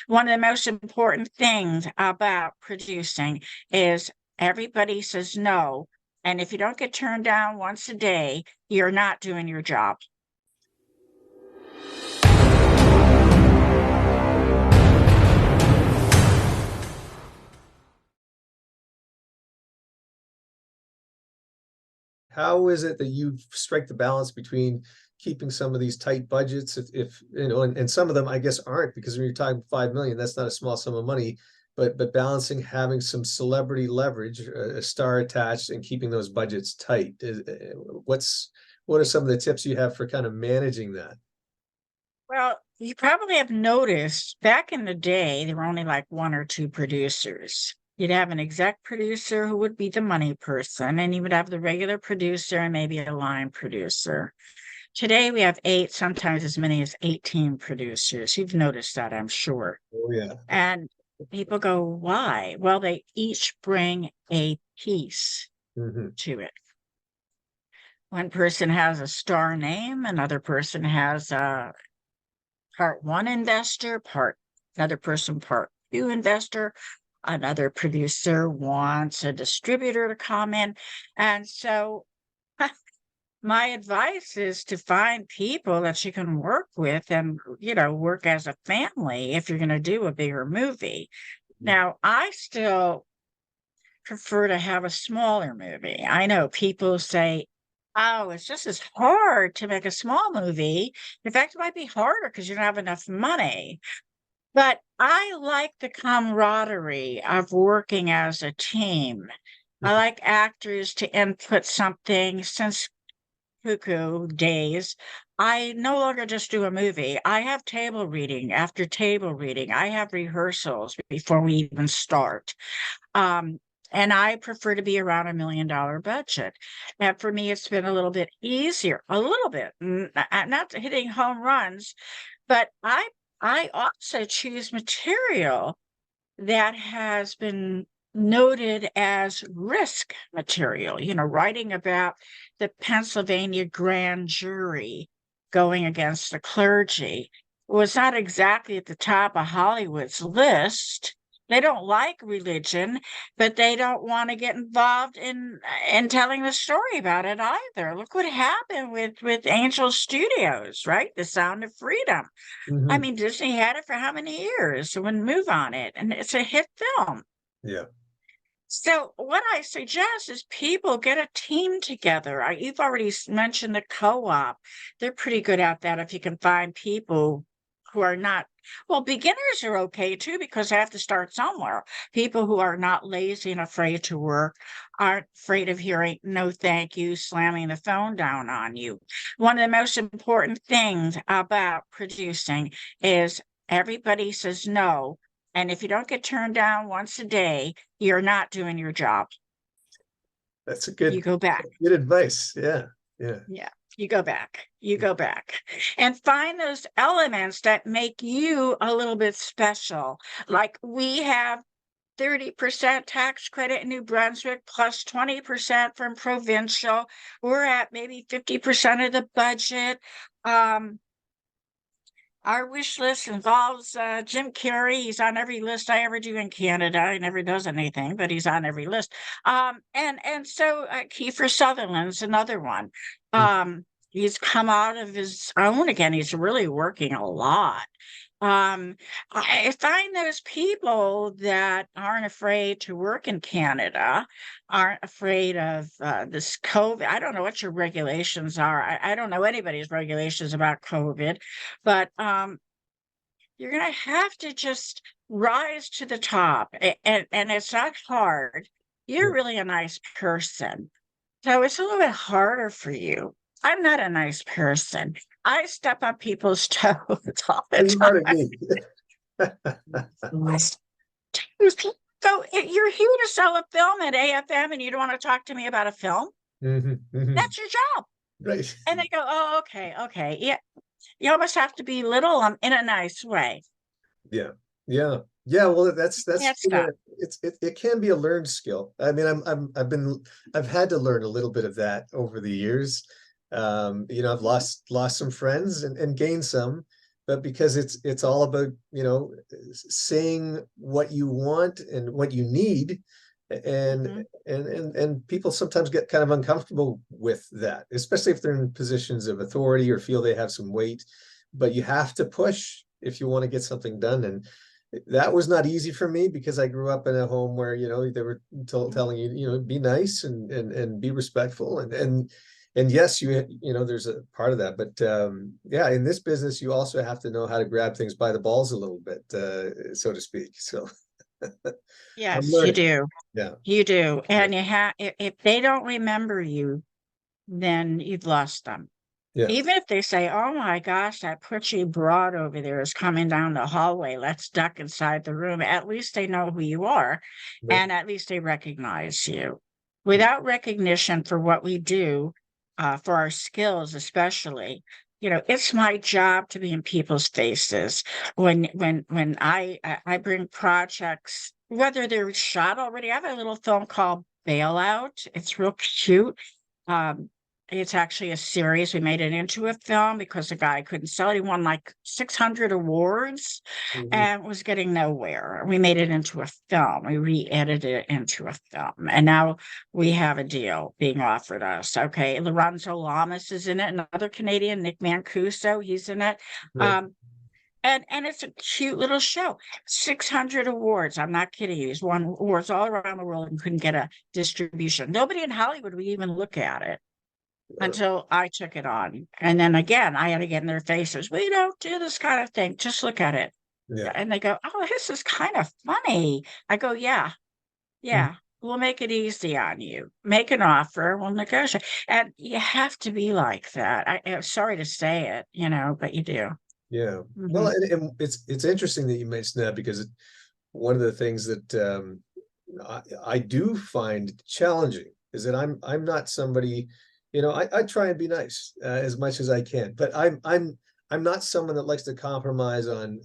One of the most important things about producing is everybody says no. And if you don't get turned down once a day, you're not doing your job. How is it that you strike the balance between keeping some of these tight budgets, if you know, and some of them I guess aren't, because when you're talking 5 million, that's not a small sum of money, but balancing having some celebrity leverage, a star attached, and keeping those budgets tight. What are some of the tips you have for kind of managing that? Well, you probably have noticed back in the day, there were only like one or two producers. You'd have an exec producer who would be the money person, and you would have the regular producer and maybe a line producer. Today we have eight, sometimes as many as 18 producers. You've noticed that, I'm sure. Oh yeah. And people go, why? Well, they each bring a piece Hmm. to it. One person has a star name, another person has a part one investor, another person, part two investor, another producer wants a distributor to come in. And so my advice is to find people that you can work with and, work as a family if you're going to do a bigger movie. Now, I still prefer to have a smaller movie. I know people say, oh, it's just as hard to make a small movie. In fact, it might be harder because you don't have enough money. But I like the camaraderie of working as a team. I like actors to input something. Since cuckoo days, I no longer just do a movie. I have table reading after table reading. I have rehearsals before we even start. Um, and I prefer to be around $1 million budget. And for me, it's been a little bit easier, a little bit, not hitting home runs, but I also choose material that has been noted as risk material, writing about the Pennsylvania grand jury going against the clergy was not exactly at the top of Hollywood's list. They don't like religion, but they don't want to get involved in telling the story about it either. Look what happened with Angel Studios, right? The Sound of Freedom. I Hmm. mean, Disney had it for how many years? It wouldn't move on it, and it's a hit film. Yeah. So what I suggest is people get a team together. You've already mentioned the co-op. They're pretty good at that if you can find people who are not, well, beginners are okay too because they have to start somewhere. People who are not lazy and afraid to work, aren't afraid of hearing no thank you, slamming the phone down on you. One of the most important things about producing is everybody says no. And if you don't get turned down once a day, you're not doing your job. That's a You go back. good advice. Yeah. Yeah. Yeah, you go back. You go back and find those elements that make you a little bit special. Like we have 30% tax credit in New Brunswick plus 20% from provincial. We're at maybe 50% of the budget. Um, Our wish list involves Jim Carrey. He's on every list I ever do in Canada. He never does anything, but he's on every list. And so Kiefer Sutherland's another one. He's come out of his own again. He's really working a lot. I find those people that aren't afraid to work in Canada, aren't afraid of this COVID. I don't know what your regulations are. I don't know anybody's regulations about COVID, but you're going to have to just rise to the top. And it's not hard. You're Yeah. really a nice person. So it's a little bit harder for you. I'm not a nice person. I step on people's toes all the You are to time. me. So you're here to sell a film at AFM and you don't want to talk to me about a film? Hmm. Hmm. That's your job. Right. And they go, oh, okay, okay. Yeah. You almost have to belittle them in a nice way. Yeah. Yeah. Yeah. Well, Can't stop. it can be a learned skill. I mean, I've had to learn a little bit of that over the years. I've lost some friends and gained some. but because it's all about, you know, saying what you want and what you need. And Mhm. and people sometimes get kind of uncomfortable with that, especially if they're in positions of authority or feel they have some weight. But you have to push if you want to get something done. And that was not easy for me because I grew up in a home where, you know, they were telling you, you know, be nice and be respectful, and yes, you know, there's a part of that, but yeah, in this business, you also have to know how to grab things by the balls a little bit, so to speak. So I'm Yes, you learning. do. Yeah, You do. yeah, And you have, if they don't remember you, then you've lost them. yeah, Even if they say, oh my gosh, that pretty broad over there is coming down the hallway, let's duck inside the room. At least they know who you are, right. and at least they recognize you. Without recognition for what we do, for our skills, especially, you know, it's my job to be in people's faces. When I bring projects, whether they're shot already, I have a little film called Bailout. It's real cute. Um, it's actually a series. We made it into a film because the guy couldn't sell it. He won like 600 awards Mhm. and was getting nowhere. We made it into a film. We re-edited it into a film. And now we have a deal being offered us. Okay. Lorenzo Lamas is in it, another Canadian, Nick Mancuso, he's in it. Right. Um, and it's a cute little show. 600 awards. I'm not kidding you. He's won awards all around the world and couldn't get a distribution. Nobody in Hollywood would even look at it Uh, until I took it on. And then again, I had to get in their faces. We don't do this kind of thing. Just look at it. yeah. And they go, oh, this is kind of funny. I go, yeah, Mm. yeah. We'll make it easy on you. Make an offer. We'll negotiate. And you have to be like that. I'm sorry to say it, you know, but you do. Yeah. Well, Hmm. and it's interesting that you mentioned that because one of the things that I do find challenging is that I'm not somebody, you know, I try and be nice as much as I can, but I'm not someone that likes to compromise on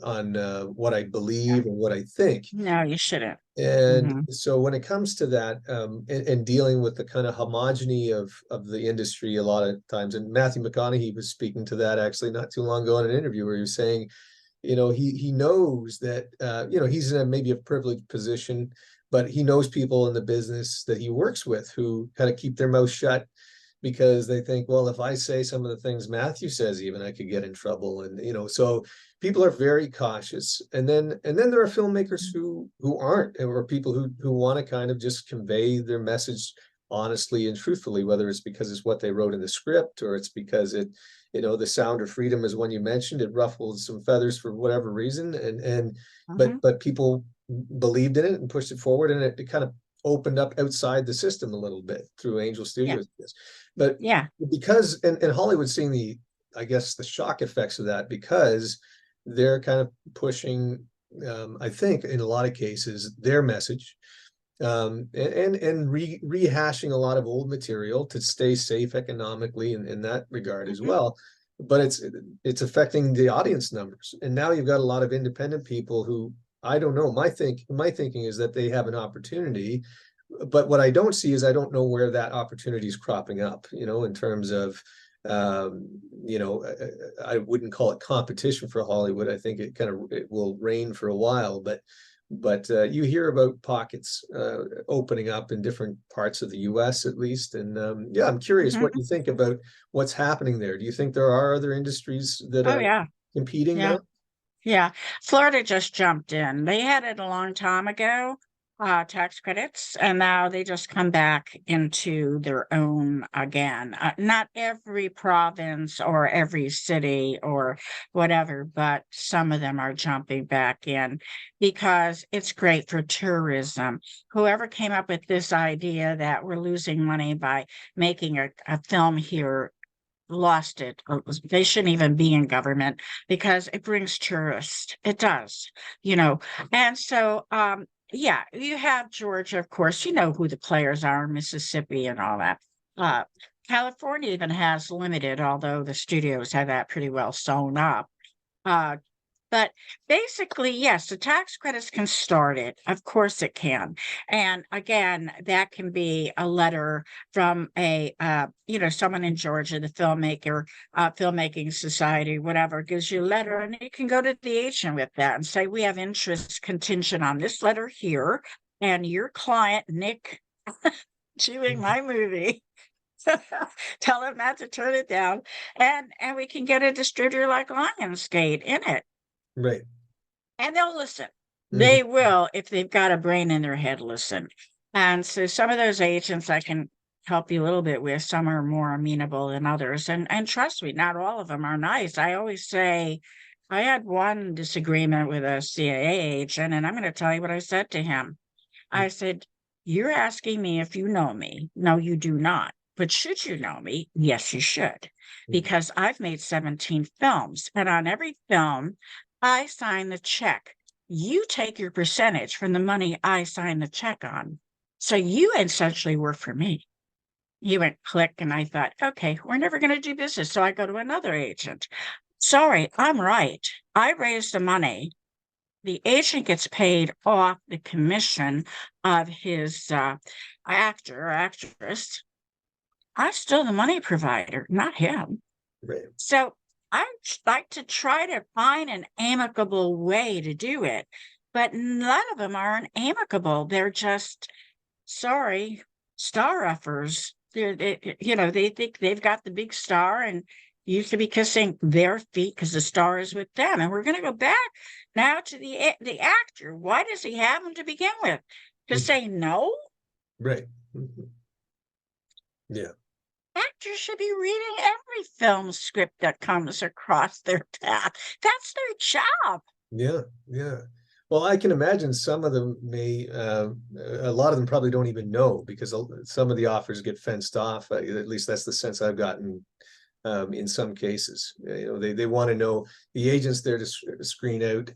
what I Yeah. believe and what I think. No, you shouldn't. And Hmm. so when it comes to that, and dealing with the kind of homogeny of the industry a lot of times, and Matthew McConaughey was speaking to that actually not too long ago in an interview where he was saying, you know, he knows that you know, he's in a maybe a privileged position, but he knows people in the business that he works with who kind of keep their mouth shut because they think, well, if I say some of the things Matthew says, even I could get in trouble. And you know, so people are very cautious. And then there are filmmakers who aren't, or people who want to kind of just convey their message honestly and truthfully, whether it's because it's what they wrote in the script or it's because it, you know, the sound of freedom is one you mentioned, it ruffled some feathers for whatever reason. And Hmm. but people believed in it and pushed it forward, and it kind of opened up outside the system a little bit through Angel Yeah. Studios. But Yeah. because and Hollywood's seeing the, I guess, the shock effects of that because they're kind of pushing, I think in a lot of cases, their message, and rehashing a lot of old material to stay safe economically in that regard as Hmm. well. But it's affecting the audience numbers, and now you've got a lot of independent people who, I don't know. My thinking is that they have an opportunity, but what I don't see is I don't know where that opportunity is cropping up, you know, in terms of, you know, I wouldn't call it competition for Hollywood. I think it will reign for a while, but you hear about pockets opening up in different parts of the US at least. And yeah, I'm curious what Hmm. you think about what's happening there. Do you think there are other industries that Oh, are yeah. competing Yeah. now? Yeah, Florida just jumped in. They had it a long time ago, tax credits, and now they just come back into their own again. Not every province or every city or whatever, but some of them are jumping back in because it's great for tourism. Whoever came up with this idea that we're losing money by making a film here lost it. They shouldn't even be in government because it brings tourists. It does, you know. And so, yeah, you have Georgia, of course. You know who the players are, Mississippi, and all that. Uh, California even has limited, although the studios have that pretty well sewn up. Uh, But basically, yes, the tax credits can start it. Of course it can. And again, that can be a letter from someone in Georgia, the filmmaking society, whatever, gives you a letter, and you can go to the agent with that and say, we have interest contingent on this letter here, and your client, Nick, doing my movie. Tell him not to turn it down. And we can get a distributor like Lionsgate in it. Right. And they'll listen. Mhm. They will, if they've got a brain in their head, listen. And so some of those agents I can help you a little bit with. Some are more amenable than others. And trust me, not all of them are nice. I always say, I had one disagreement with a CIA agent, and I'm going to tell you what I said to him. I said, you're asking me if you know me. No, you do not. But should you know me? Yes, you should. Because I've made 17 films, and on every film, I sign the check. You take your percentage from the money I sign the check on. So you essentially work for me. He went click, and I thought, okay, we're never going to do business. So I go to another agent. Sorry, I'm right. I raised the money. The agent gets paid off the commission of his actor or actress. I'm still the money provider, not him. Right. So I like to try to find an amicable way to do it, but none of them are amicable. They're just, sorry, star effers. They think they've got the big star, and you should be kissing their feet because the star is with them. And we're going to go back now to the actor. Why does he have them to begin with? To say no? Right. Mhm. Yeah. Actors should be reading every film script that comes across their path. That's their job. Yeah. Yeah. Well, I can imagine some of them a lot of them probably don't even know because some of the offers get fenced off. At least that's the sense I've gotten in some cases. They want to know, the agent's there to screen out,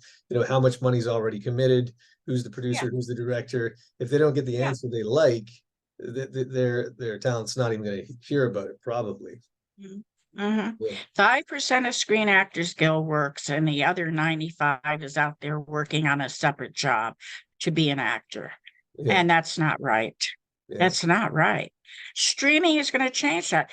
how much money's already committed, who's the producer, Yeah, who's the director. If they don't get the yeah. answer they like, their talent's not even going to hear about it, probably. Mm-hmm. Yeah. 5% of Screen Actors Guild works, and the other 95 is out there working on a separate job to be an actor. Yeah. And that's not right. Yeah. That's not right. Streaming is going to change that.